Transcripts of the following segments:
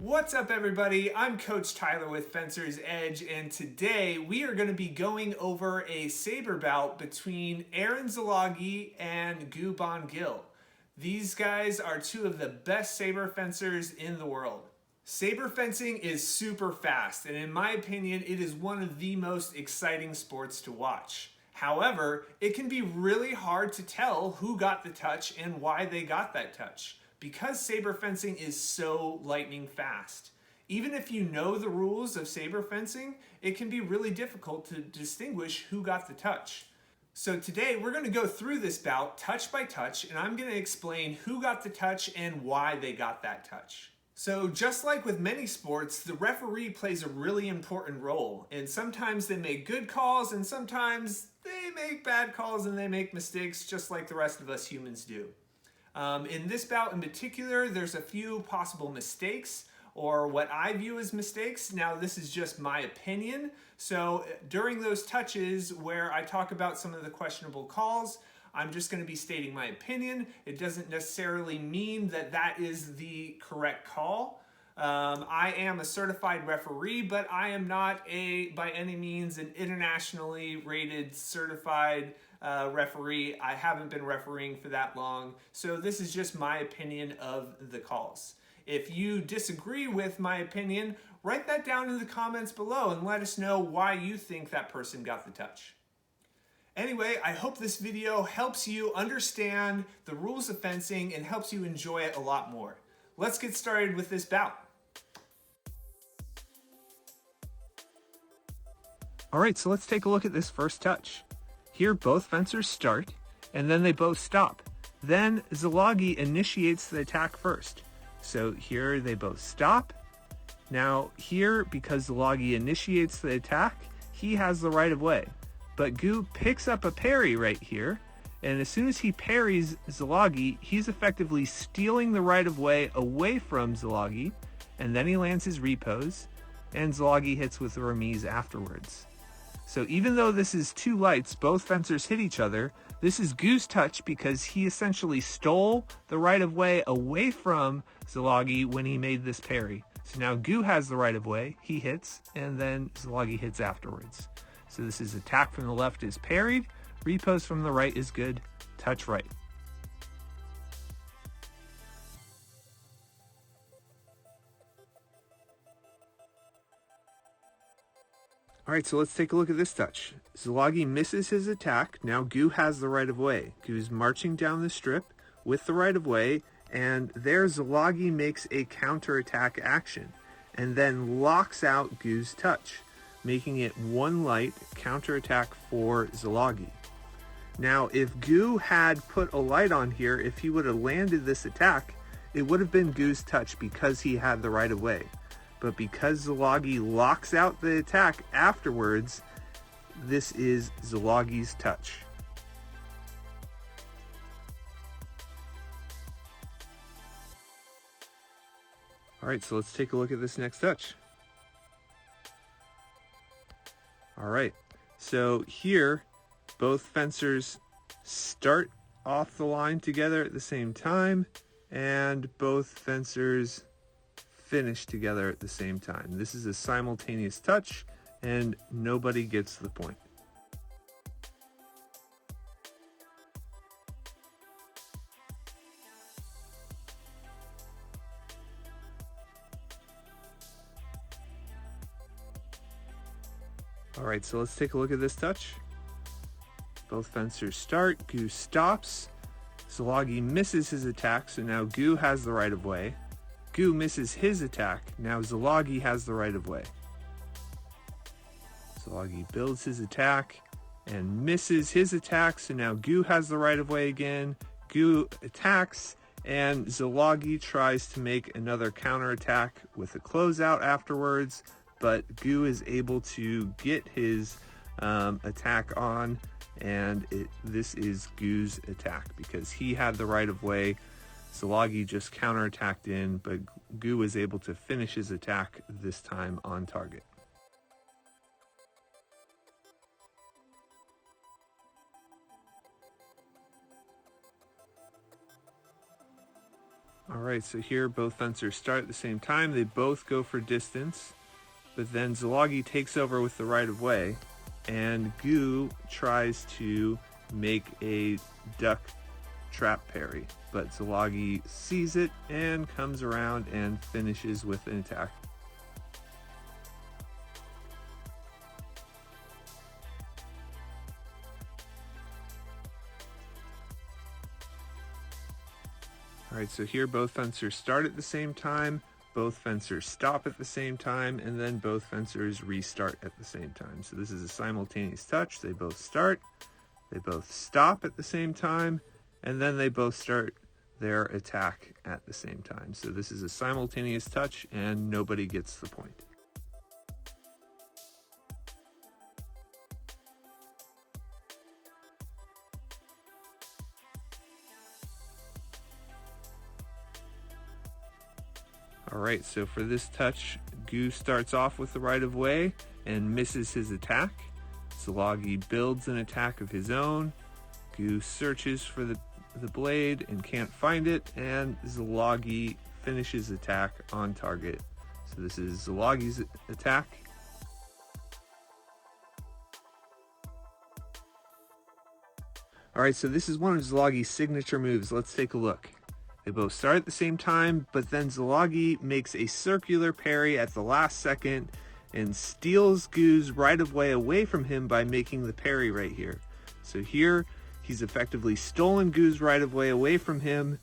What's up, everybody? I'm Coach Tyler with FENCER'S Edge, and today we are going to be going over a saber bout between Aron Szilagyi and Bongil. These guys are two of the best saber fencers in the world. Saber fencing is super fast, and in my opinion, it is one of the most exciting sports to watch. However, it can be really hard to tell who got the touch and why they got that touch, because saber fencing is so lightning fast. Even if you know the rules of saber fencing, it can be really difficult to distinguish who got the touch. So today we're going to go through this bout touch by touch, and I'm going to explain who got the touch and why they got that touch. So just like with many sports, the referee plays a really important role, and sometimes they make good calls and sometimes they make bad calls and they make mistakes just like the rest of us humans do. In this bout in particular, there's a few possible mistakes, or what I view as mistakes. Now, this is just my opinion. So during those touches where I talk about some of the questionable calls, I'm just going to be stating my opinion. It doesn't necessarily mean that that is the correct call. I am a certified referee, but I am not by any means an internationally rated certified referee. I haven't been refereeing for that long, so this is just my opinion of the calls. If you disagree with my opinion, write that down in the comments below and let us know why you think that person got the touch. Anyway, I hope this video helps you understand the rules of fencing and helps you enjoy it a lot more. Let's get started with this bout. All right, so let's take a look at this first touch. Here, both fencers start, and then they both stop. Then Szilagyi initiates the attack first. So here they both stop. Now here, because Szilagyi initiates the attack, he has the right of way. But Gu picks up a parry right here, and as soon as he parries Szilagyi, he's effectively stealing the right of way away from Szilagyi, and then he lands his repose, and Szilagyi hits with the remise afterwards. So even though this is two lights, both fencers hit each other, this is Gu's touch because he essentially stole the right of way away from Szilagyi when he made this parry. So now Gu has the right of way, he hits, and then Szilagyi hits afterwards. So this is attack from the left is parried, repose from the right is good, touch right. All right, so let's take a look at this touch. Szilagyi misses his attack. Now Gu has the right of way. Gu's marching down the strip with the right of way, and there Szilagyi makes a counterattack action and then locks out Gu's touch, making it one light counterattack for Szilagyi. Now, if Gu had put a light on here, if he would have landed this attack, it would have been Gu's touch because he had the right of way. But because Szilagyi locks out the attack afterwards, this is Szilagyi's touch. All right, so let's take a look at this next touch. All right, so here, both fencers start off the line together at the same time, and both fencers finish together at the same time. This is a simultaneous touch, and nobody gets the point. All right, so let's take a look at this touch. Both fencers start, Gu stops, Szilagyi misses his attack, so now Gu has the right of way. Gu misses his attack, now Szilagyi has the right of way. Szilagyi builds his attack and misses his attack, so now Gu has the right of way again. Gu attacks, and Szilagyi tries to make another counterattack with a closeout afterwards, but Gu is able to get his attack on, and this is Gu's attack because he had the right of way. Szilagyi just counterattacked in, but Gu was able to finish his attack this time on target. All right, so here both fencers start at the same time. They both go for distance, but then Szilagyi takes over with the right of way, and Gu tries to make a duck trap parry, but Szilagyi sees it and comes around and finishes with an attack. All right, so here both fencers start at the same time, both fencers stop at the same time, and then both fencers restart at the same time. So this is a simultaneous touch. They both start, they both stop at the same time, and then they both start their attack at the same time. So this is a simultaneous touch, and nobody gets the point. All right, so for this touch, Gu starts off with the right of way and misses his attack. Szilagyi builds an attack of his own. Gu searches for the blade and can't find it, and Szilagyi finishes attack on target. So this is Szilagyi's attack. All right, so this is one of Szilagyi's signature moves. Let's take a look. They both start at the same time, but then Szilagyi makes a circular parry at the last second and steals Gu's right of way away from him by making the parry right here. So here, he's effectively stolen Gu's right of way away from him,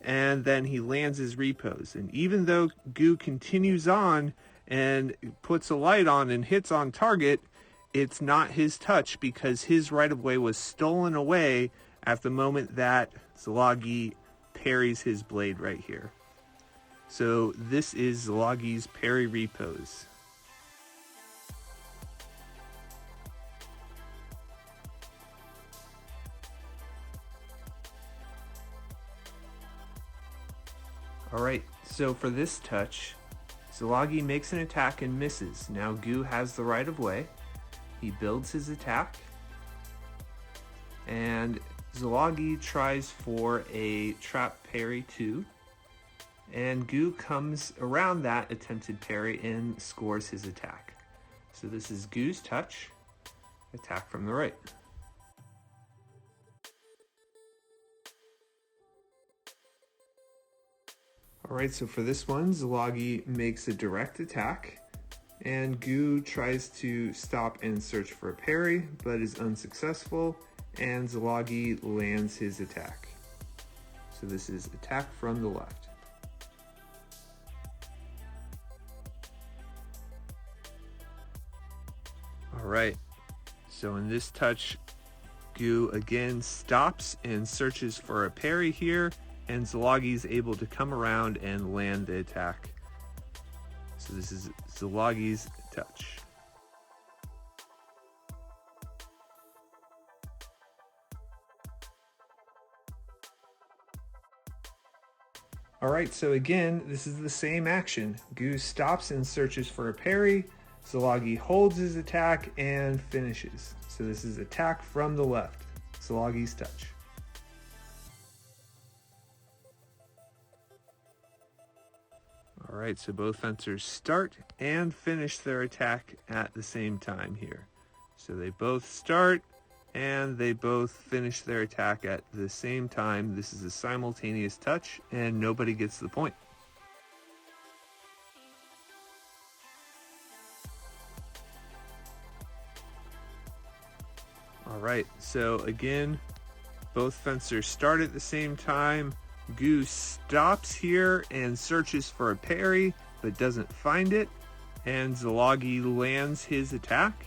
and then he lands his repose. And even though Gu continues on and puts a light on and hits on target, it's not his touch because his right of way was stolen away at the moment that Szilagyi parries his blade right here. So this is Szilagyi's parry repose. All right, so for this touch, Szilagyi makes an attack and misses. Now Gu has the right of way. He builds his attack, and Szilagyi tries for a trap parry too, and Gu comes around that attempted parry and scores his attack. So this is Gu's touch, attack from the right. All right, so for this one, Szilagyi makes a direct attack, and Gu tries to stop and search for a parry, but is unsuccessful, and Szilagyi lands his attack. So this is attack from the left. All right, so in this touch, Gu again stops and searches for a parry here, and Szilagyi is able to come around and land the attack. So this is Szilagyi's touch. All right, so again, this is the same action. Gu stops and searches for a parry. Szilagyi holds his attack and finishes. So this is attack from the left, Szilagyi's touch. All right, so both fencers start and finish their attack at the same time here. So they both start and they both finish their attack at the same time. This is a simultaneous touch, and nobody gets the point. All right, so again, both fencers start at the same time. Gu stops here and searches for a parry, but doesn't find it, and Szilagyi lands his attack,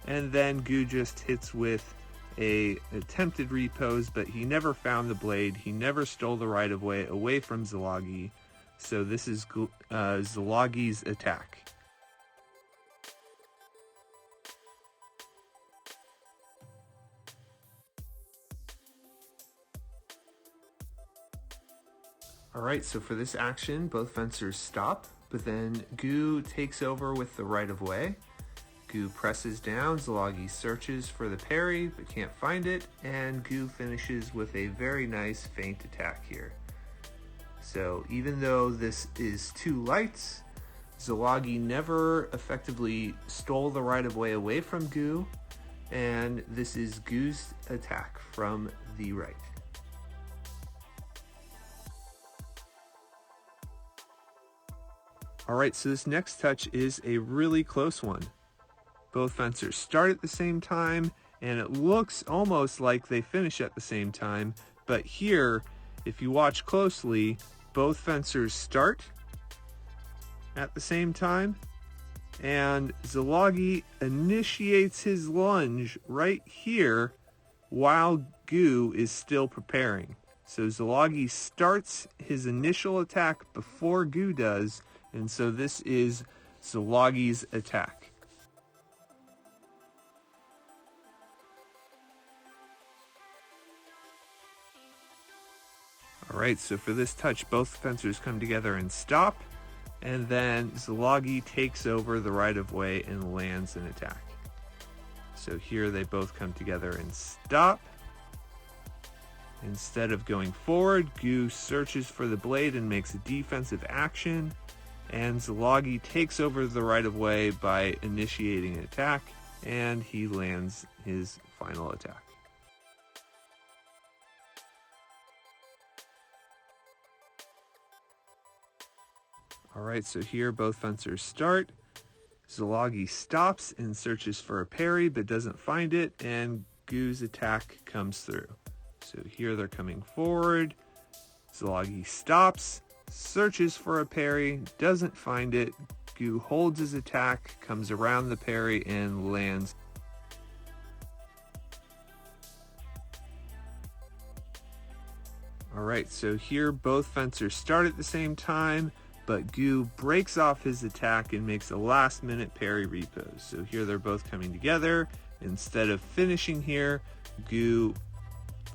and then Gu just hits with a attempted repose, but he never found the blade. He never stole the right of way away from Szilagyi. So this is Szilagyi's attack. All right, so for this action, both fencers stop, but then Gu takes over with the right of way. Gu presses down, Szilagyi searches for the parry, but can't find it, and Gu finishes with a very nice feint attack here. So even though this is 2 lights, Szilagyi never effectively stole the right-of-way away from Gu, and this is Gu's attack from the right. All right, so this next touch is a really close one. Both fencers start at the same time, and it looks almost like they finish at the same time, but here, if you watch closely, both fencers start at the same time, and Szilagyi initiates his lunge right here while Gu is still preparing. So Szilagyi starts his initial attack before Gu does, and so this is Szilagyi's attack. All right, so for this touch, both fencers come together and stop, and then Szilagyi takes over the right-of-way and lands an attack. So here they both come together and stop. Instead of going forward, Gu searches for the blade and makes a defensive action, and Szilagyi takes over the right-of-way by initiating an attack, and he lands his final attack. All right, so here both fencers start. Szilagyi stops and searches for a parry, but doesn't find it, and Gu's attack comes through. So here they're coming forward. Szilagyi stops, searches for a parry, doesn't find it. Gu holds his attack, comes around the parry, and lands. All right, so here both fencers start at the same time, but Gu breaks off his attack and makes a last-minute parry repose. So here they're both coming together. Instead of finishing here, Gu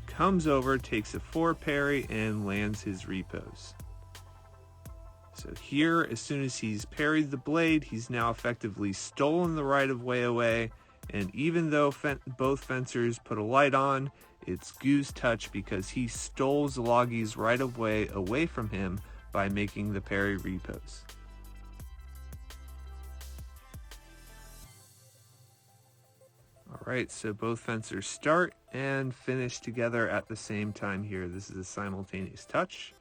comes over, takes a 4 parry, and lands his repose. So here, as soon as he's parried the blade, he's now effectively stolen the right-of-way away, and even though both fencers put a light on, it's Gu's touch because he stole Szilagyi's right-of-way away from him by making the parry repose. All right, so both fencers start and finish together at the same time here. This is a simultaneous touch.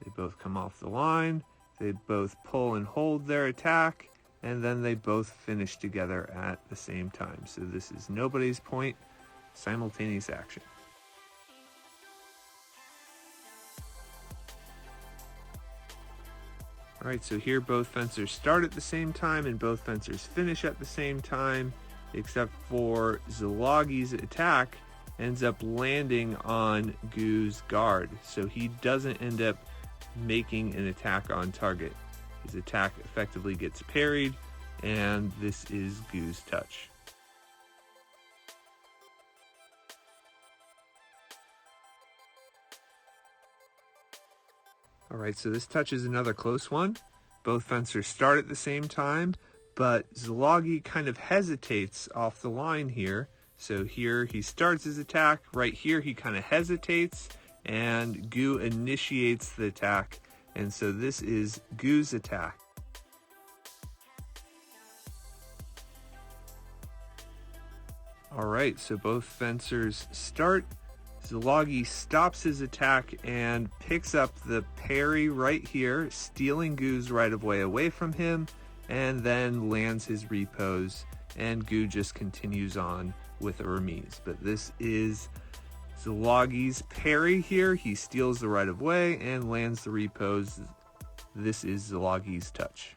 They both come off the line, they both pull and hold their attack, and then they both finish together at the same time. So this is nobody's point, simultaneous action. All right, so here both fencers start at the same time and both fencers finish at the same time, except for Szilagyi's attack ends up landing on Gu's guard. So he doesn't end up making an attack on target. His attack effectively gets parried, and this is Gu's touch. All right, so this touch is another close one. Both fencers start at the same time, but Szilagyi kind of hesitates off the line here. So here he starts his attack. Right here he kind of hesitates, and Gu initiates the attack. And so this is Gu's attack. All right, so both fencers start. Szilagyi stops his attack and picks up the parry right here, stealing Gu's right-of-way away from him, and then lands his repose, and Gu just continues on with a remise. But this is Szilagyi's parry here. He steals the right-of-way and lands the repose. This is Szilagyi's touch.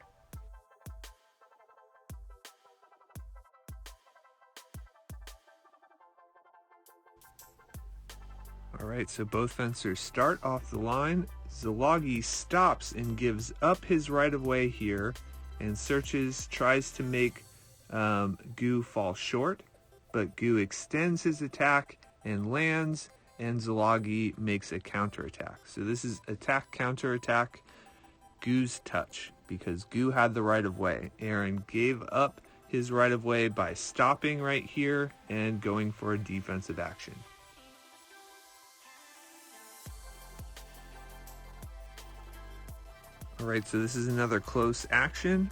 All right, so both fencers start off the line. Szilagyi stops and gives up his right-of-way here and searches, tries to make Gu fall short, but Gu extends his attack and lands, and Szilagyi makes a counterattack. So this is attack, counterattack, Gu's touch, because Gu had the right-of-way. Aron gave up his right-of-way by stopping right here and going for a defensive action. All right, so this is another close action.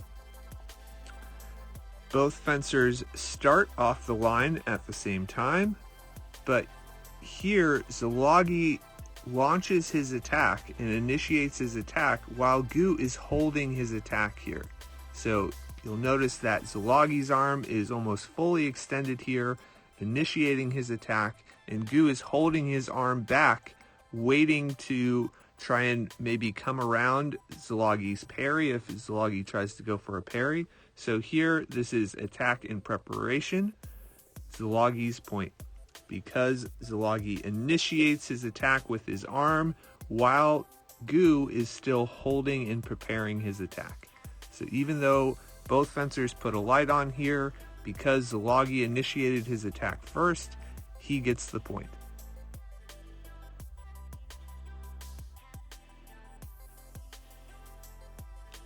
Both fencers start off the line at the same time, but here Szilagyi launches his attack and initiates his attack while Gu is holding his attack here. So you'll notice that Szilagyi's arm is almost fully extended here, initiating his attack, and Gu is holding his arm back, waiting to try and maybe come around Szilagyi's parry if Szilagyi tries to go for a parry. So here, this is attack in preparation, Szilagyi's point. Because Szilagyi initiates his attack with his arm while Gu is still holding and preparing his attack. So even though both fencers put a light on here, because Szilagyi initiated his attack first, he gets the point.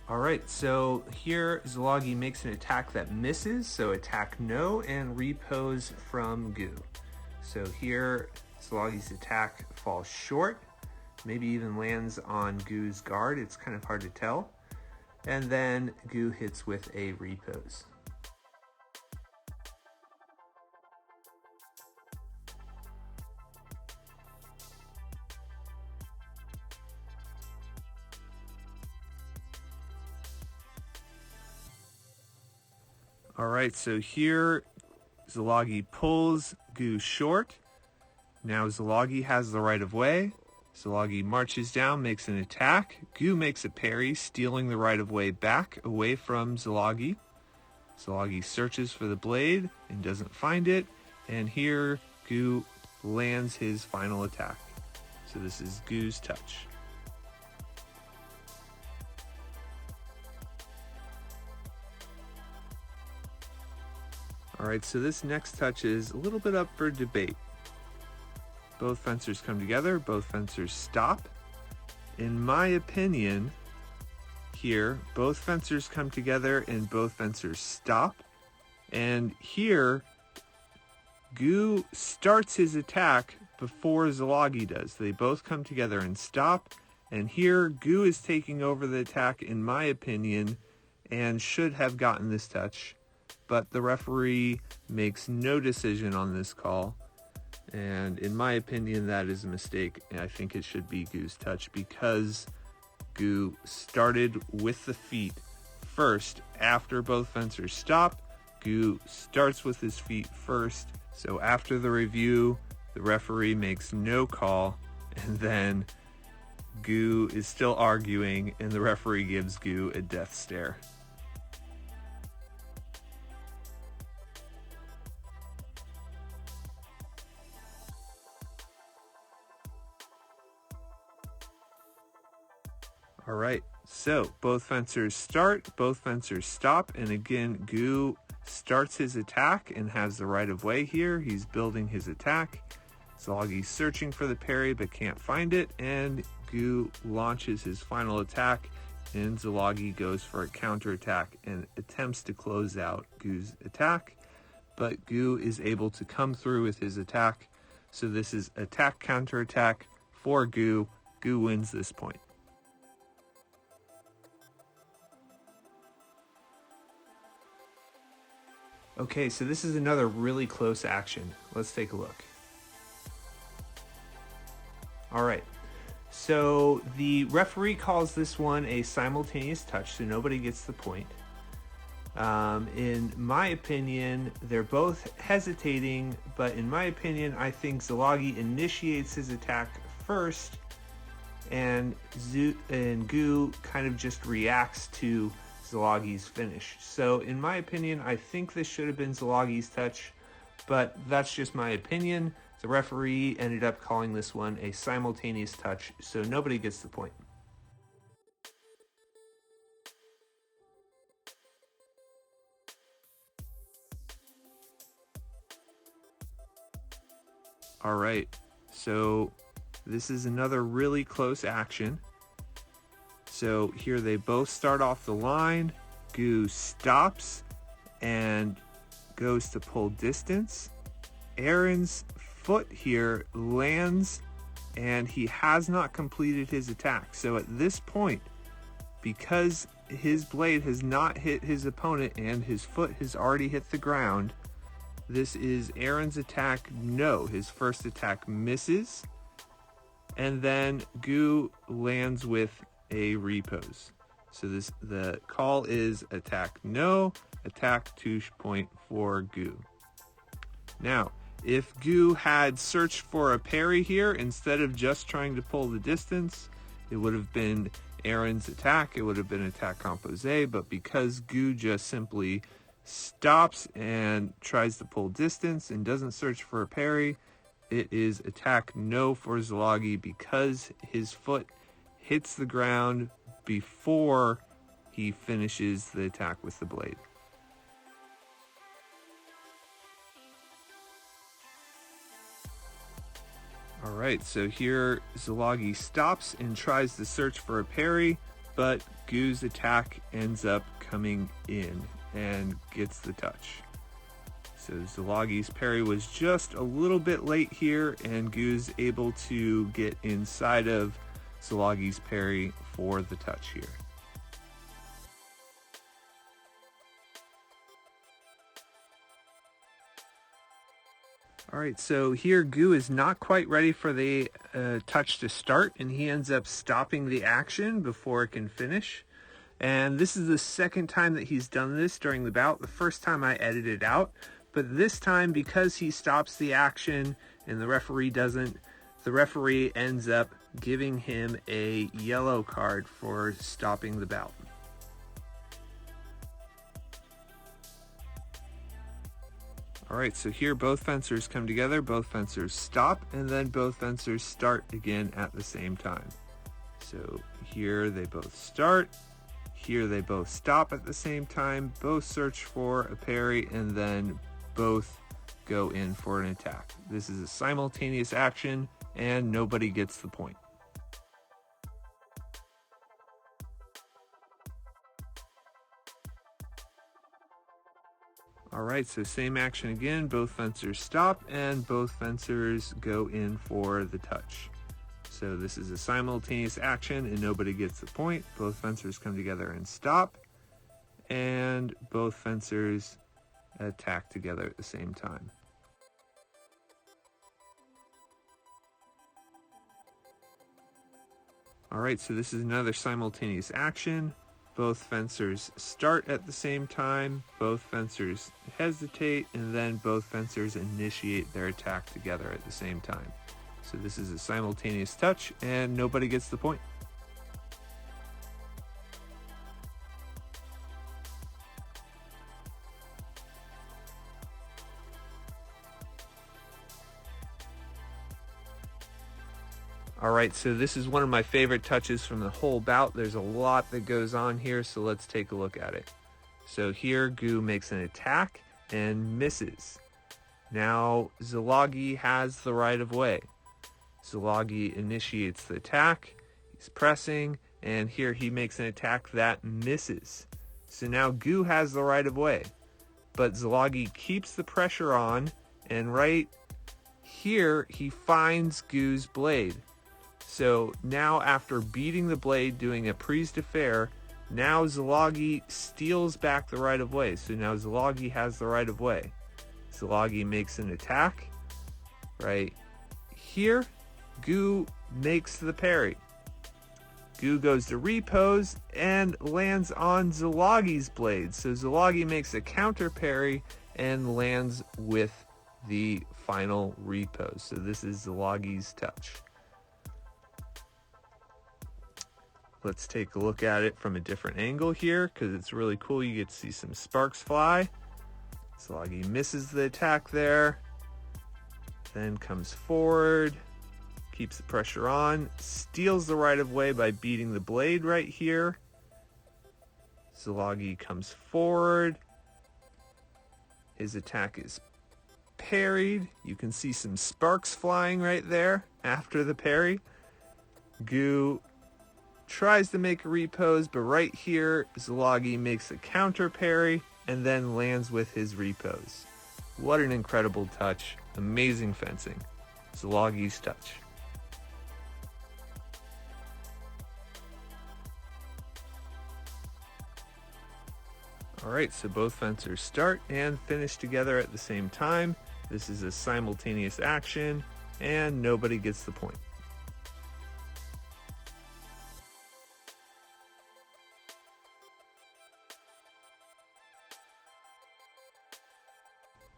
All right, so here Szilagyi makes an attack that misses, so attack no, and repose from Gu. So here Szilagyi's attack falls short, maybe even lands on Gu's guard, it's kind of hard to tell. And then Gu hits with a repose. All right, so here Szilagyi pulls Gu short. Now Szilagyi has the right of way. Szilagyi marches down, makes an attack. Gu makes a parry, stealing the right of way back away from Szilagyi. Szilagyi searches for the blade and doesn't find it. And here Gu lands his final attack. So this is Gu's touch. All right, so this next touch is a little bit up for debate. Both fencers come together, both fencers stop. In my opinion, here, both fencers come together and both fencers stop. And here, Gu starts his attack before Szilagyi does. They both come together and stop. And here, Gu is taking over the attack, in my opinion, and should have gotten this touch. But the referee makes no decision on this call. And in my opinion, that is a mistake. And I think it should be Gu's touch because Gu started with the feet first after both fencers stop. Gu starts with his feet first. So after the review, the referee makes no call. And then Gu is still arguing and the referee gives Gu a death stare. All right, so both fencers start, both fencers stop, and again, Gu starts his attack and has the right of way here. He's building his attack. Szilagyi's searching for the parry but can't find it, and Gu launches his final attack, and Szilagyi goes for a counterattack and attempts to close out Gu's attack, but Gu is able to come through with his attack. So this is attack counterattack for Gu. Gu wins this point. Okay, so this is another really close action. Let's take a look. All right, so the referee calls this one a simultaneous touch, so nobody gets the point. In my opinion, they're both hesitating, but in my opinion, I think Szilagyi initiates his attack first, and Gu kind of just reacts to Szilagyi's finish. So in my opinion, I think this should have been Szilagyi's touch, but that's just my opinion. The referee ended up calling this one a simultaneous touch, so nobody gets the point. All right, so this is another really close action. So here they both start off the line. Gu stops and goes to pull distance. Aron's foot here lands and he has not completed his attack. So at this point, because his blade has not hit his opponent and his foot has already hit the ground, this is Aron's attack no. His first attack misses, and then Gu lands with a repose. So the call is attack no, attack touche point for Gu. Now, if Gu had searched for a parry here, instead of just trying to pull the distance, it would have been Aron's attack. It would have been attack composé, but because Gu just simply stops and tries to pull distance and doesn't search for a parry, it is attack no for Szilagyi because his foot hits the ground before he finishes the attack with the blade. All right, so here Szilagyi stops and tries to search for a parry, but Gu's attack ends up coming in and gets the touch. So Szilagyi's parry was just a little bit late here, and Gu's able to get inside of Szilagyi's parry for the touch here. All right, so here Gu is not quite ready for the touch to start, and he ends up stopping the action before it can finish. And this is the second time that he's done this during the bout. The first time I edited out, but this time because he stops the action and the referee doesn't, the referee ends up giving him a yellow card for stopping the bout. All right, so here both fencers come together, both fencers stop, and then both fencers start again at the same time. So here they both start, here they both stop at the same time, both search for a parry, and then both go in for an attack. This is a simultaneous action, and nobody gets the point. All right, so same action again, both fencers stop and both fencers go in for the touch. So this is a simultaneous action and nobody gets the point. Both fencers come together and stop, and both fencers attack together at the same time. All right, so this is another simultaneous action. Both fencers start at the same time, both fencers hesitate, and then both fencers initiate their attack together at the same time. So this is a simultaneous touch, and nobody gets the point. All right, so this is one of my favorite touches from the whole bout. There's a lot that goes on here, so let's take a look at it. So here, Gu makes an attack and misses. Now, Szilagyi has the right of way. Szilagyi initiates the attack, he's pressing, and here he makes an attack that misses. So now Gu has the right of way, but Szilagyi keeps the pressure on, and right here, he finds Gu's blade. So now after beating the blade, doing a prise de fer, now Szilagyi steals back the right of way. So now Szilagyi has the right of way. Szilagyi makes an attack. Right here, Gu makes the parry. Gu goes to repose and lands on Szilagyi's blade. So Szilagyi makes a counter parry and lands with the final repose. So this is Szilagyi's touch. Let's take a look at it from a different angle here because it's really cool. You get to see some sparks fly. Szilagyi misses the attack there, then comes forward, keeps the pressure on, steals the right of way by beating the blade right here. Szilagyi comes forward. His attack is parried. You can see some sparks flying right there after the parry. Gu tries to make a repose, but right here, Szilagyi makes a counter parry and then lands with his repose. What an incredible touch. Amazing fencing. Szilagyi's touch. All right, so both fencers start and finish together at the same time. This is a simultaneous action, and nobody gets the point.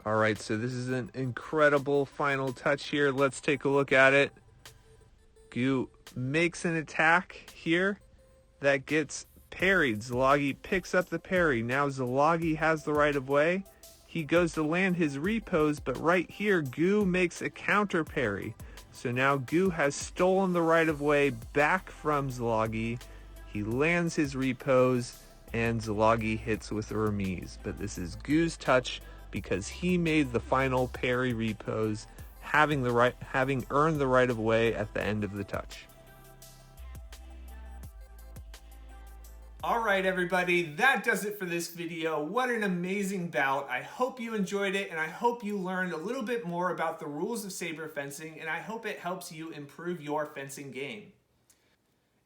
All right, so this is an incredible final touch here. Let's take a look at it. Gu makes an attack here that gets parried. Szilagyi picks up the parry. Now Szilagyi has the right of way. He goes to land his repose, but right here, Gu makes a counter parry. So now Gu has stolen the right of way back from Szilagyi. He lands his repose, and Szilagyi hits with a remise. But this is Gu's touch because he made the final parry repose, having earned the right of way at the end of the touch. All right, everybody, that does it for this video. What an amazing bout. I hope you enjoyed it, and I hope you learned a little bit more about the rules of saber fencing, and I hope it helps you improve your fencing game.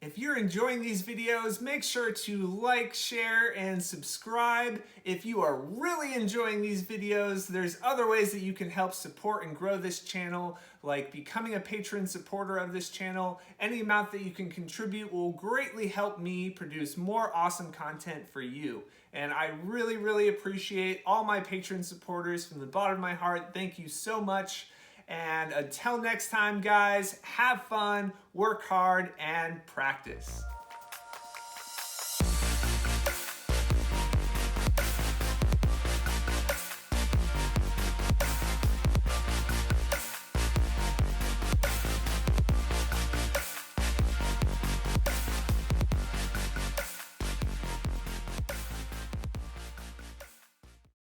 If you're enjoying these videos, make sure to like, share, and subscribe. If you are really enjoying these videos, there's other ways that you can help support and grow this channel, like becoming a patron supporter of this channel. Any amount that you can contribute will greatly help me produce more awesome content for you. And I really, really appreciate all my patron supporters from the bottom of my heart. Thank you so much. And until next time, guys, have fun, work hard, and practice.